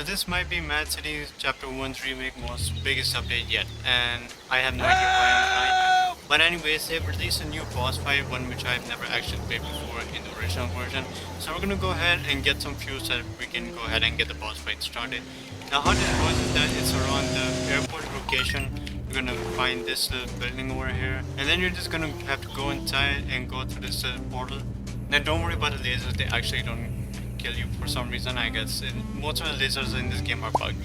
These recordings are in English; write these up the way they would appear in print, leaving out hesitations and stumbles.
this might be Mad City's Chapter 1's remake most biggest update yet, and I have no idea why I'm behind. But anyways, they've released a new boss fight, one which I've never actually played before in the original version. So we're gonna go ahead and get some fuel so that we can go ahead and get the boss fight started. Now how this goes is that it's around the airport location. You're gonna find this little building over here, and then you're just gonna have to go inside and go through this portal. Now don't worry about the lasers, they actually don't kill you for some reason, I guess. And most of the lasers in this game are bugged.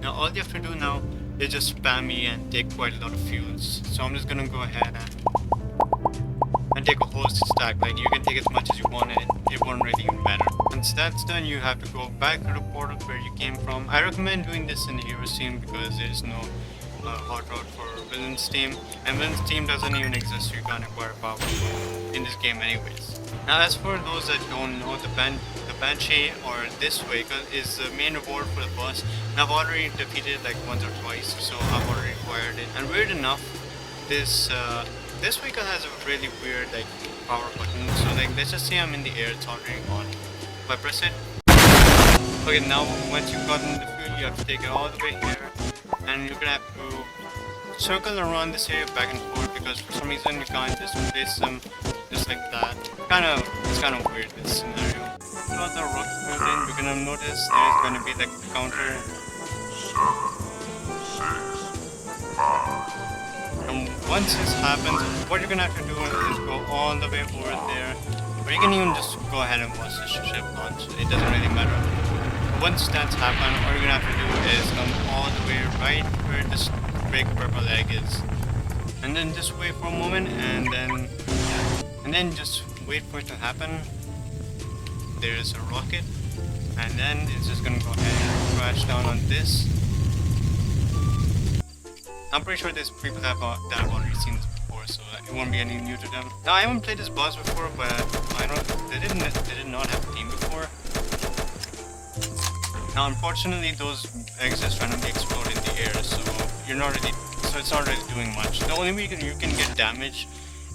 Now all you have to do now is just spam me and take quite a lot of fuels. So I'm just gonna go ahead and take a whole stack. Like, you can take as much as you want and it won't really even matter. Once that's done, you have to go back to the portal where you came from. I recommend doing this in the hero team because there's no hot route for villain's team, and villain's team doesn't even exist, so you can't acquire power in this game anyways. Now as for those that don't know, the Banshee, or this vehicle, is the main reward for the boss. And I've already defeated it like once or twice, so I've already acquired it. And weird enough, this vehicle has a really weird like power button. So like, let's just say I'm in the air, it's already on. If I press it, okay, now once you've gotten the fuel, you have to take it all the way here, and you're gonna have to circle around this area back and forth because for some reason you can't just place them just like that. It's kind of weird, this scenario. Throughout the rock building, we're gonna notice there's gonna be like a counter. 7, 6, 5. And once this happens, what you're gonna have to do is go all the way over there. Or you can even just go ahead and watch the ship launch. It doesn't really matter. Once that's happened, all you're gonna have to do is come all the way right where this big purple egg is. And then just wait for a moment and then just wait for it to happen. There's a rocket, and then it's just gonna go ahead and crash down on this. I'm pretty sure there's people that have already seen this before, so it won't be any new to them. Now I haven't played this boss before, but they did not have a team before. Now unfortunately those eggs just randomly explode in the air, so it's not really doing much. The only way you can get damage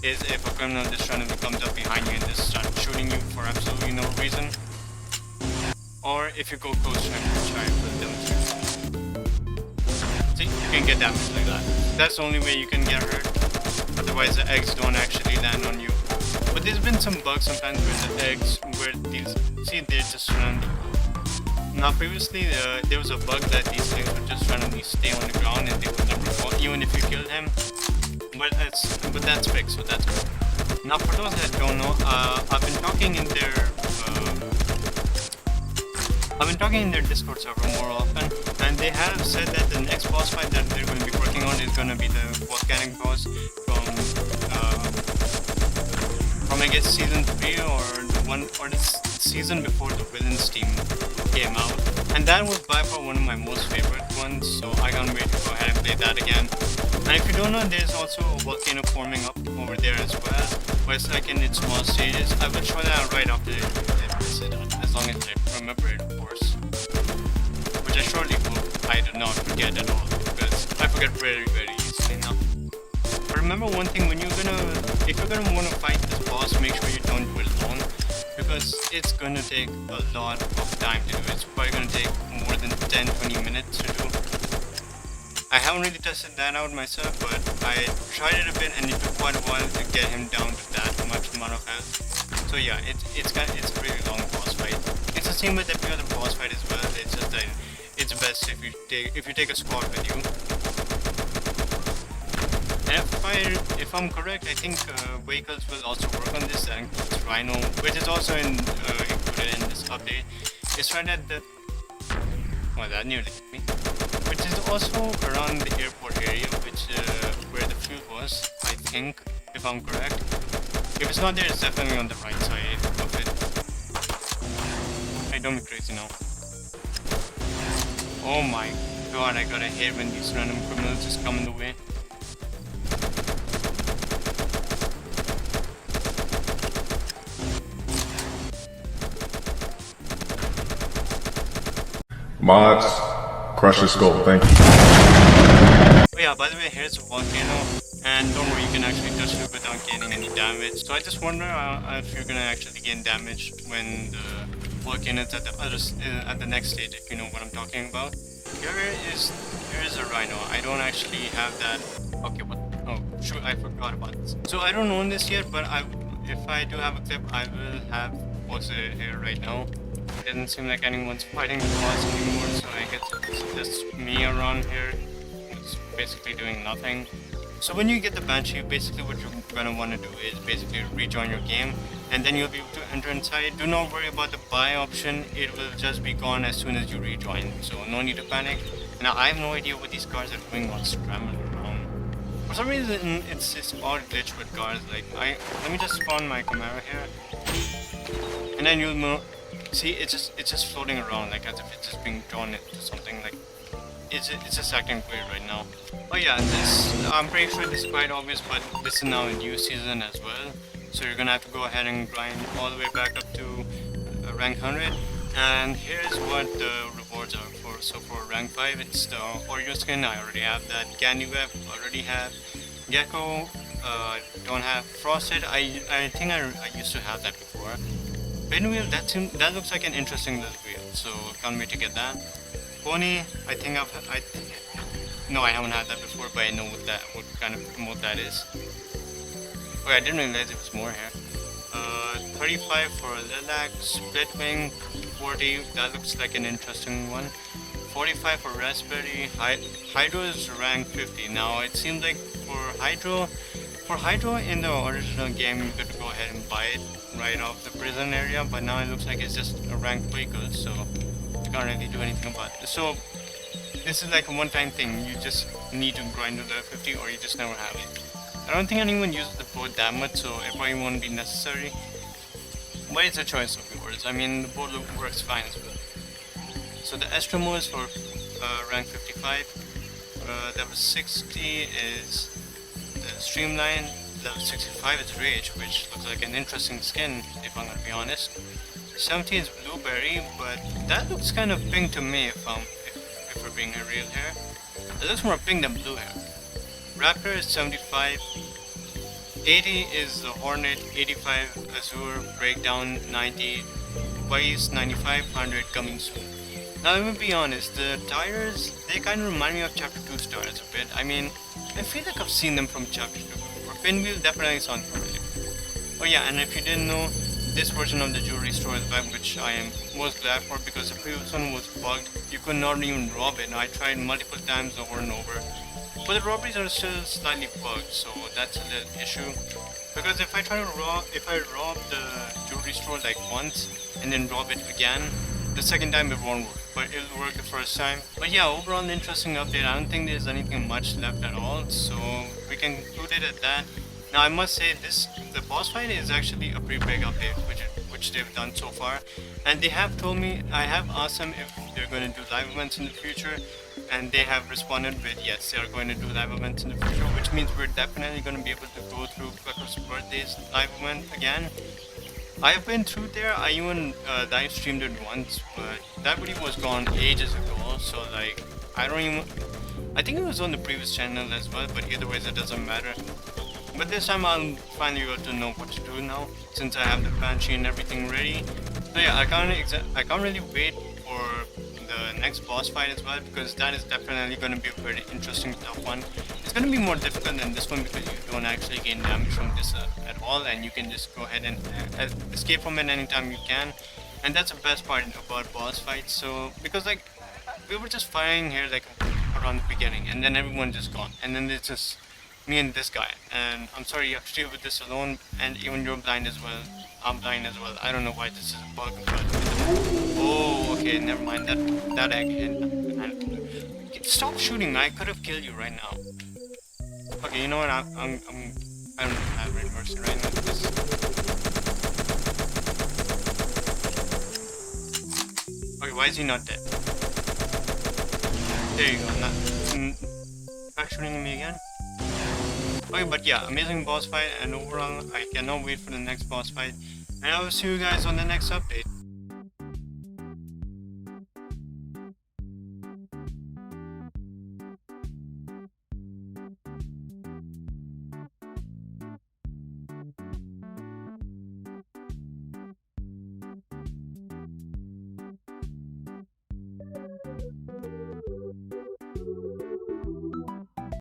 is if a criminal just randomly comes up behind you and just starts shooting you for absolutely no reason. Or if you go close to him and try and put them through. See, you can get damage like that. That's the only way you can get hurt. Otherwise the eggs don't actually land on you. But there's been some bugs sometimes where the eggs, they just randomly. Now previously there was a bug that these things would just randomly stay on the ground and they would never fall, even if you killed him. But that's fixed, so that's good. Now for those that don't know, I've been talking in their Discord server more often, and they have said that the next boss fight that they're going to be working on is going to be the volcanic boss from I guess season 3 or the season before the villains team came out, and that was by far one of my most favorite ones, so I can't wait to go ahead and play that again. And if you don't know, there's also a volcano forming up over there as well, where it's like in its small stages. I will show that right after it, as long as I remember it, of course. Which I surely hope I do not forget at all, because I forget very, very easily now. But remember one thing, if you're gonna want to fight this boss, make sure you don't do it alone, because it's gonna take a lot of time to do. It's probably gonna take more than 10-20 minutes to do. I haven't really tested that out myself, but I tried it a bit and it took quite a while to get him down to that much amount of health. So yeah, it's a really long boss fight. It's the same with every other boss fight as well. It's just that it's best if you take a squad with you. And if I'm correct, I think vehicles will also work on this. That includes Rhino, which is also included in this update. It's right at the that nearly hit me. Which is also around the airport area, where the fuel was, I think, if I'm correct. If it's not there, it's definitely on the right side of it. Hey, don't be crazy now. Oh my god, I gotta hate when these random criminals just come in the way. Mods, crush the skull, thank you. Oh yeah, by the way, here's a volcano. And don't worry, you can actually touch it without gaining any damage. So I just wonder if you're gonna actually gain damage when the volcano is at the at the next stage, if you know what I'm talking about. Here is a rhino. I don't actually have that. Okay, what? Oh, shoot, I forgot about this. So I don't own this yet, but if I do have a clip, I will have posted it here right now. It doesn't seem like anyone's fighting the boss anymore, so I guess it's just me around here. It's basically doing nothing. So when you get the Banshee, basically what you're gonna want to do is basically rejoin your game, and then you'll be able to enter inside. Do not worry about the buy option, it will just be gone as soon as you rejoin, so no need to panic. Now I have no idea what these cars are doing while scrambling around. For some reason it's this odd glitch with cars, like let me just spawn my Camaro here, and then you'll see it's just floating around like as if it's just being drawn into something. Like it's just acting weird right now. Oh yeah, I'm pretty sure this is quite obvious, but this is now a new season as well. So you're gonna have to go ahead and grind all the way back up to rank 100. And here's what the rewards are for. So for rank 5, it's the Oreo skin. I already have that. Candy Web, already have. Gecko, don't have. Frosted, I think I used to have that before. Pinwheel, that looks like an interesting little wheel. So can't wait to get that. Pony, no, I haven't had that before, but I know what kind of mode that is. Okay, I didn't realize it was more here. 35 for Lilac, Split Wing, 40, that looks like an interesting one. 45 for Raspberry, Hydro is rank 50. Now it seems like for Hydro in the original game you could go ahead and buy it right off the prison area, but now it looks like it's just a ranked vehicle, so can't really do anything about it. So this is like a one-time thing. You just need to grind to the 50 or you just never have it. I don't think anyone uses the boat that much, so it probably won't be necessary. But it's a choice of yours. I mean, the boat works fine as well. So the Estremo is for rank 55. Level 60 is the Streamline. Level 65 is Rage, which looks like an interesting skin, if I'm gonna be honest. 70 is Blueberry, but that looks kind of pink to me if we're being real here. It looks more pink than blue here. Raptor is 75. 80 is the Hornet, 85 Azure, Breakdown 90, Vice 9500 coming soon. Now let me be honest, the tires, they kind of remind me of Chapter 2 tires a bit. I mean, I feel like I've seen them from Chapter 2. Or Pinwheel definitely sounds familiar. Oh yeah, and if you didn't know, this version of the jewelry store is back, which I am most glad for because the previous one was bugged. You could not even rob it. I tried multiple times over and over. But the robberies are still slightly bugged, so that's a little issue. Because if I rob the jewelry store like once and then rob it again, the second time it won't work, but it'll work the first time. But yeah, overall an interesting update. I don't think there's anything much left at all, so we can conclude it at that. Now I must say the boss fight is actually a pretty big update which they've done so far, and they have told me, I have asked them if they're going to do live events in the future, and they have responded with yes, they are going to do live events in the future, which means we're definitely going to be able to go through Cluckles' birthday's live event again. I have been through there. I even live streamed it once, but that video was gone ages ago, so like I think it was on the previous channel as well, but either ways it doesn't matter. But this time I'll finally be able to know what to do now, since I have the Banshee and everything ready. So yeah, I can't really wait for the next boss fight as well, because that is definitely going to be a very interesting tough one. It's going to be more difficult than this one because you don't actually gain damage from this at all, and you can just go ahead and escape from it anytime you can. And that's the best part about boss fights. So because like we were just fighting here like around the beginning, and then everyone just gone, and then it's just me and this guy, and I'm sorry you have to deal with this alone, and even you're blind as well. I'm blind as well. I don't know why this is a bug, but oh, okay, never mind. That egg hit. Stop shooting! I could have killed you right now. Okay, you know what? I don't have red mercy right now. Okay, why is he not dead? There you go. Not shooting me again. Okay, but yeah, amazing boss fight, and overall I cannot wait for the next boss fight, and I will see you guys on the next update.